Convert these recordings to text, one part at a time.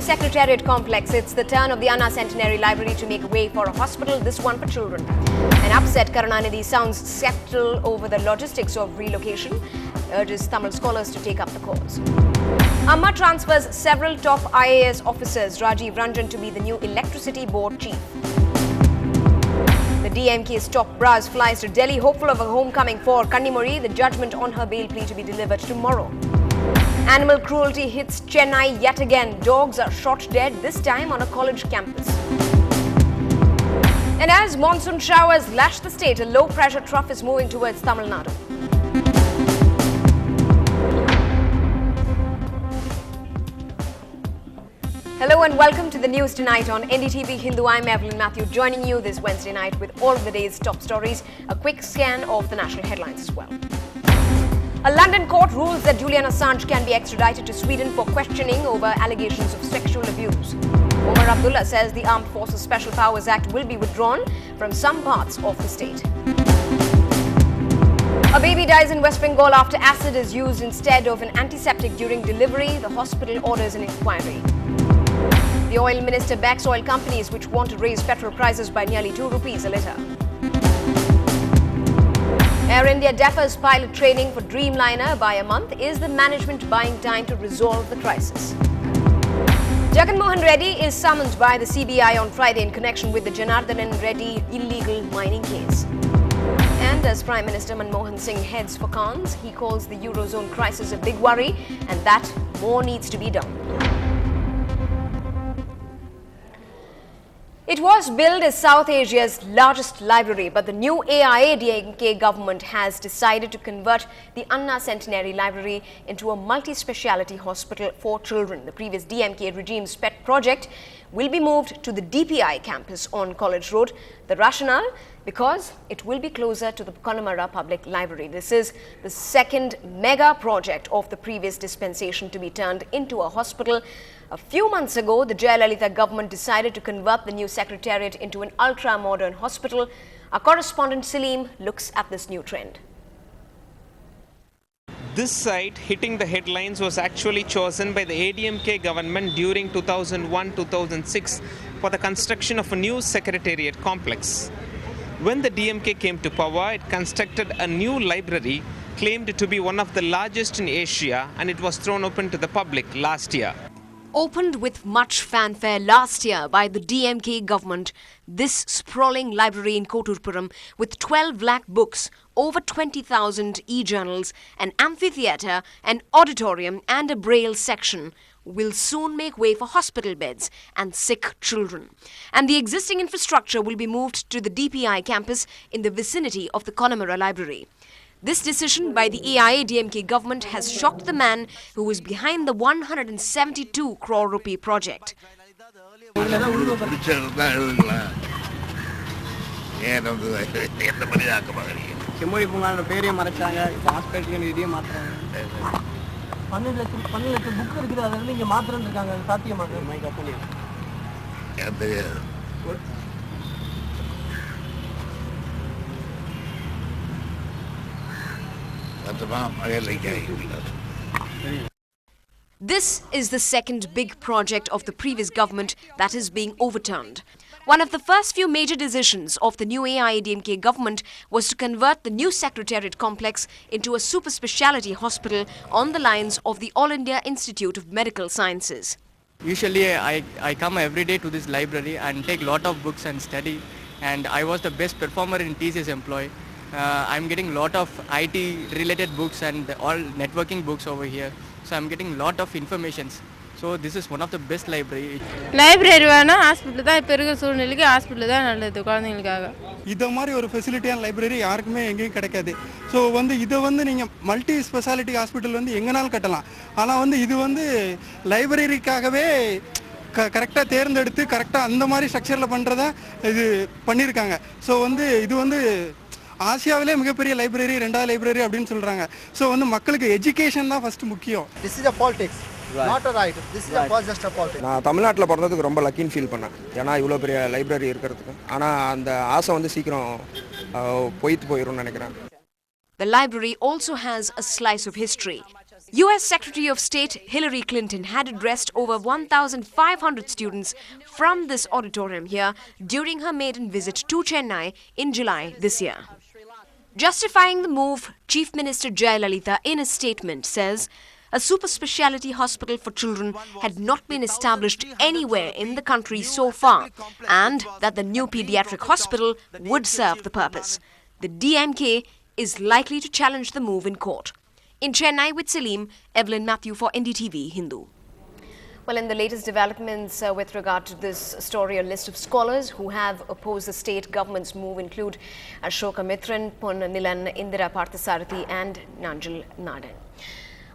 new Secretariat complex, it's the turn of the Anna Centenary Library to make way for a hospital, this one for children. An upset Karunanidhi sounds skeptical over the logistics of relocation, urges Tamil scholars to take up the cause. Amma transfers several top IAS officers, Rajiv Ranjan to be the new Electricity Board chief. The DMK's top brass flies to Delhi, hopeful of a homecoming for Kannimozhi, the judgment on her bail plea to be delivered tomorrow. Animal cruelty hits Chennai yet again. Dogs are shot dead, this time on a college campus. And as monsoon showers lash the state, a low-pressure trough is moving towards Tamil Nadu. Hello and welcome to the news tonight on NDTV Hindu. I'm Evelyn Matthew, joining you this Wednesday night with all of the day's top stories, a quick scan of the national headlines as well. A London court rules that Julian Assange can be extradited to Sweden for questioning over allegations of sexual abuse. Omar Abdullah says the Armed Forces Special Powers Act will be withdrawn from some parts of the state. A baby dies in West Bengal after acid is used instead of an antiseptic during delivery. The hospital orders an inquiry. The oil minister backs oil companies which want to raise petrol prices by nearly 2 rupees a litre. Air India defers pilot training for Dreamliner by a month. Is the management buying time to resolve the crisis? Jagan Mohan Reddy is summoned by the CBI on Friday in connection with the Janardhanan Reddy illegal mining case. And as Prime Minister Manmohan Singh heads for Cannes, he calls the Eurozone crisis a big worry and that more needs to be done. It was billed as South Asia's largest library, but the new AIADMK government has decided to convert the Anna Centenary Library into a multi-speciality hospital for children. The previous DMK regime's pet project will be moved to the DPI campus on College Road. The rationale? Because it will be closer to the Connemara Public Library. This is the second mega project of the previous dispensation to be turned into a hospital. A few months ago, the Jayalalitha government decided to convert the new Secretariat into an ultra-modern hospital. Our correspondent Salim looks at this new trend. This site hitting the headlines was actually chosen by the ADMK government during 2001-2006 for the construction of a new Secretariat complex. When the DMK came to power, it constructed a new library claimed to be one of the largest in Asia, and it was thrown open to the public last year. Opened with much fanfare last year by the DMK government, this sprawling library in Koturpuram with 12 lakh books, over 20,000 e-journals, an amphitheatre, an auditorium and a braille section will soon make way for hospital beds and sick children. And the existing infrastructure will be moved to the DPI campus in the vicinity of the Connemara Library. This decision by the AIADMK government has shocked the man who is behind the 172 crore rupee project. This is the second big project of the previous government that is being overturned. One of the first few major decisions of the new AIADMK government was to convert the new Secretariat complex into a super speciality hospital on the lines of the All India Institute of Medical Sciences. Usually I come every day to this library and take a lot of books and study, and I was the best performer in TCS employee. I'm getting a lot of IT related books and all networking books over here. So I'm getting a lot of informations. So this is one of the best library. Library வேணா hospital தான் இப்ப இருக்க சூழ்நிலைக்கு hospital தான் நல்லது குழந்தைகளுக்காக. இத மாதிரி ஒரு ஃபெசிலிட்டியான லைப்ரரி யாருக்குமே எங்கேயும் கிடைக்காது. ஸோ இதை நீங்கள் மல்டி ஸ்பெஷாலிட்டி ஹாஸ்பிட்டல் எங்கேனாலும் கட்டலாம். ஆனால் இது லைப்ரரிக்காகவே கரெக்டாக தேர்ந்தெடுத்து கரெக்டாக அந்த மாதிரி ஸ்ட்ரக்சரில் பண்ணுறதா இது பண்ணியிருக்காங்க. ஸோ இது ஆசியாவிலே மிகப்பெரிய லைப்ரரி, ரெண்டாவது லைப்ரரி அப்படின்னு சொல்கிறாங்க. ஸோ மக்களுக்கு எஜுகேஷன் தான் ஃபர்ஸ்ட் முக்கியம். This is a politics. Not a right. This is just a politics. நான் தமிழ்நாட்டில் பிறந்ததுக்கு ரொம்ப லக்கின்னு ஃபீல் பண்ணேன். ஏன்னா இவ்வளோ பெரிய லைப்ரரி இருக்கிறதுக்கு. ஆனால் அந்த ஆசை சீக்கிரம் போயிடும்னு நினைக்கிறேன். The library also has a slice of history. US Secretary of State Hillary Clinton had addressed over 1,500 students from this auditorium here during her maiden visit to Chennai in July this year. Justifying the move, Chief Minister Jayalalitha in a statement says a super speciality hospital for children had not been established anywhere in the country so far and that the new pediatric hospital would serve the purpose. The DMK is likely to challenge the move in court. In Chennai with Salim, Evelyn Matthew for NDTV Hindu. Well, in the latest developments with regard to this story, a list of scholars who have opposed the state government's move include Ashoka Mithran, Pon Nilan, Indira Parthasarathi and Nanjal Nadan.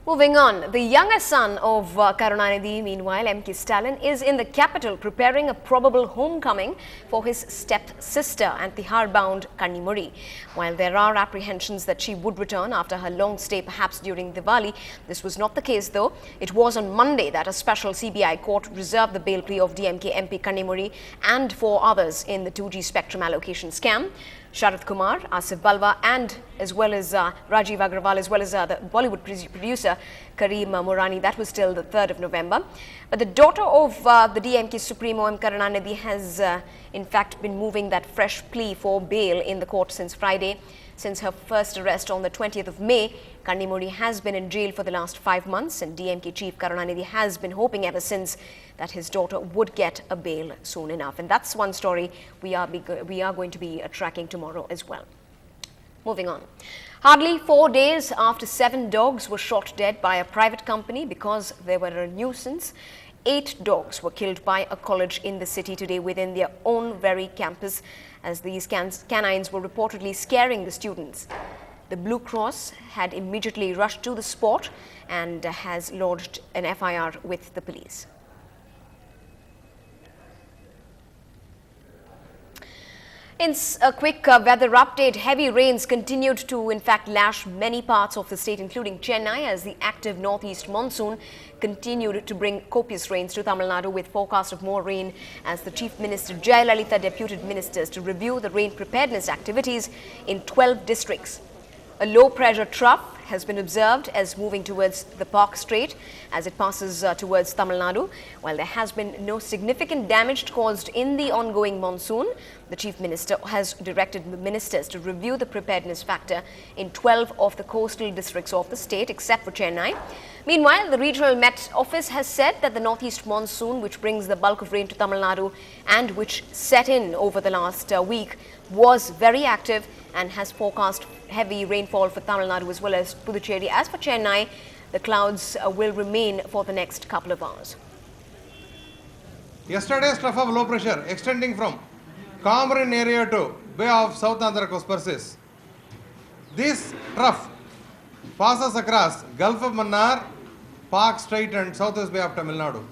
Moving on, the younger son of Karunanidhi, meanwhile, M.K. Stalin, is in the capital preparing a probable homecoming for his step-sister and Tihar-bound Kannimuri. While there are apprehensions that she would return after her long stay, perhaps during Diwali, this was not the case though. It was on Monday that a special CBI court reserved the bail plea of DMK MP Kannimuri and 4 others in the 2G spectrum allocation scam. Sharad Kumar, Asif Balwa and as well as Rajiv Agrawal, as well as the Bollywood producer Kareem Morani. That was till the 3rd of November. But the daughter of the DMK Supremo M. Karunanidhi has in fact been moving that fresh plea for bail in the court since Friday. Since her first arrest on the 20th of May, Kannimuri has been in jail for the last 5 months, and DMK chief Karunanidhi has been hoping ever since that his daughter would get a bail soon enough. And that's one story we are going to be tracking tomorrow as well. Moving on. Hardly 4 days after 7 dogs were shot dead by a private company because they were a nuisance, 8 dogs were killed by a college in the city today within their own very campus, as these canines were reportedly scaring the students. The Blue Cross had immediately rushed to the spot and has lodged an FIR with the police. In a quick weather update, heavy rains continued to in fact lash many parts of the state, including Chennai, as the active northeast monsoon continued to bring copious rains to Tamil Nadu, with forecast of more rain as the Chief Minister Jayalalitha deputed ministers to review the rain preparedness activities in 12 districts. A low pressure trough has been observed as moving towards the Park Strait as it passes towards Tamil Nadu. While there has been no significant damage caused in the ongoing monsoon, the Chief Minister has directed the ministers to review the preparedness factor in 12 of the coastal districts of the state, except for Chennai. Meanwhile, the Regional Met Office has said that the northeast monsoon, which brings the bulk of rain to Tamil Nadu and which set in over the last week, was very active and has forecast heavy rainfall for Tamil Nadu as well as Puducherry. As for Chennai, the clouds will remain for the next couple of hours. Yesterday's trough of low pressure extending from Comorin area to Bay of South Andhra Coast persists. This trough passes across Gulf of Mannar, Park Strait and Southwest Bay of Tamil Nadu.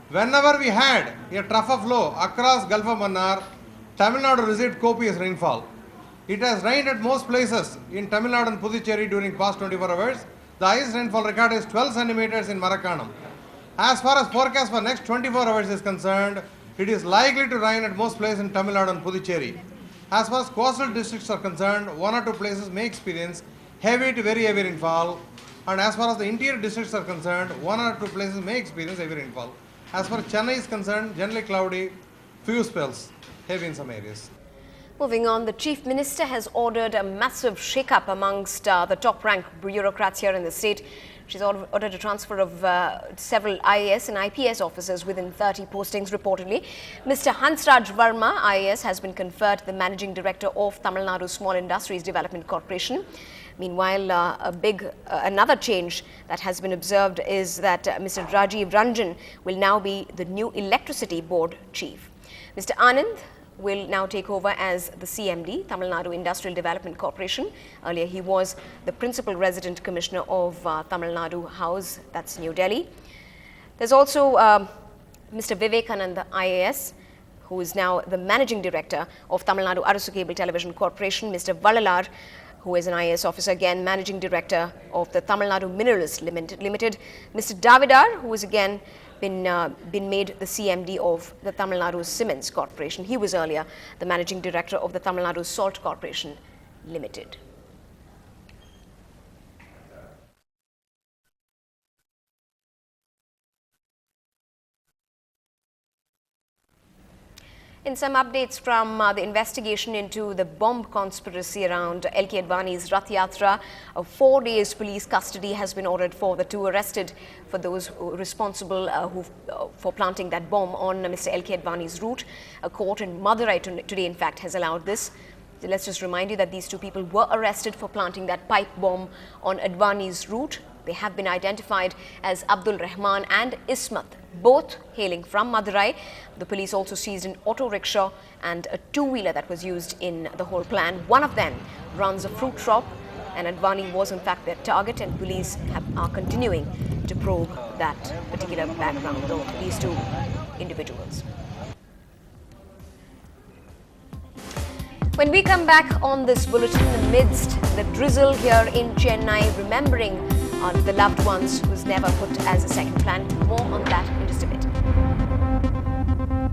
Whenever we had a trough of low across Gulf of Mannar, Tamil Nadu received copious rainfall. It has rained at most places in Tamil Nadu and Puducherry during past 24 hours. The highest rainfall record is 12 centimeters in Marakanam. As far as forecast for next 24 hours is concerned, it is likely to rain at most places in Tamil Nadu and Puducherry. As far as coastal districts are concerned, 1 or 2 places may experience heavy to very heavy rainfall. And as far as the interior districts are concerned, 1 or 2 places may experience heavy rainfall. As far as Chennai is concerned, generally cloudy, few spells, heavy in some areas. Moving on, the Chief Minister has ordered a massive shake-up amongst the top-ranked bureaucrats here in the state. She's ordered a transfer of several IAS and IPS officers within 30 postings reportedly. Mr. Hansraj Verma, IAS, has been conferred the Managing Director of Tamil Nadu Small Industries Development Corporation. Meanwhile, another change that has been observed is that Mr. Rajiv Ranjan will now be the new Electricity Board Chief. Mr. Anand will now take over as the CMD, Tamil Nadu Industrial Development Corporation. Earlier, he was the Principal Resident Commissioner of Tamil Nadu House, that's New Delhi. There's also Mr. Vivekananda IAS, who is now the Managing Director of Tamil Nadu Arasu Cable Television Corporation. Mr. Valalar, who is an IAS officer, again Managing Director of the Tamil Nadu Minerals Limited. Mr. Davidar, who is again been made the CMD of the Tamil Nadu Cements Corporation. He was earlier the Managing Director of the Tamil Nadu Salt Corporation Limited. In some updates from the investigation into the bomb conspiracy around LK Advani's Rath Yatra, 4 days police custody has been ordered for the two arrested for those responsible for planting that bomb on Mr. LK Advani's route. A court in Madurai today, in fact, has allowed this. Let's just remind you that these two people were arrested for planting that pipe bomb on Advani's route. They have been identified as Abdul Rahman and Ismat, both hailing from Madurai. The police also seized an auto rickshaw and a two-wheeler that was used in the whole plan. One of them runs a fruit shop, and Advani was in fact their target, and police are continuing to probe that particular background of these two individuals. When we come back on this bulletin, amidst the drizzle here in Chennai, remembering the loved ones who's never put as a second plan. More on that in just a bit.